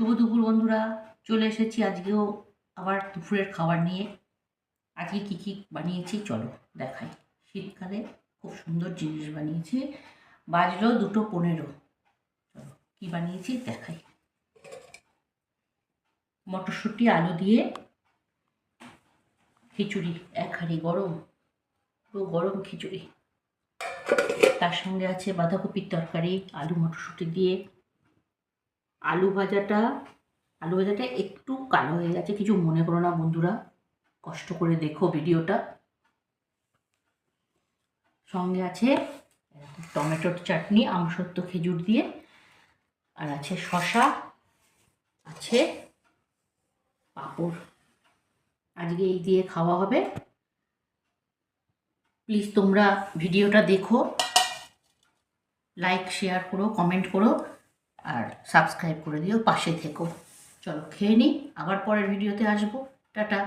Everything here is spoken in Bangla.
শুভ দুপুর বন্ধুরা, চলে এসেছি আজকেও আবার দুপুরের খাবার নিয়ে। আজকে কী কী বানিয়েছি চলো দেখাই। শীতকালে খুব সুন্দর জিনিস বানিয়েছি। বাজলো 2:15। চলো কী বানিয়েছি দেখাই। মটরশুঁটি আলু দিয়ে খিচুড়ি, এক হাঁড়ি গরম, পুরো গরম খিচুড়ি। তার সঙ্গে আছে বাঁধাকপির তরকারি আলু মটরশুঁটি দিয়ে। আলু ভাজাটা একটু কালো হয়ে গেছে, কিছু মনে করো না বন্ধুরা, কষ্ট করে দেখো ভিডিওটা। সঙ্গে আছে টমেটোর চাটনি আমসত্ব খেজুর দিয়ে, আর আছে শসা, আছে পাঁপড়। আজকে এই দিয়ে খাওয়া হবে। প্লিজ তোমরা ভিডিওটা দেখো, লাইক শেয়ার করো, কমেন্ট করো, আর সাবস্ক্রাইব করে দিও, পাশে থেকো। চলো খেয়ে নিই, আবার পরের ভিডিওতে আসবো। টাটা।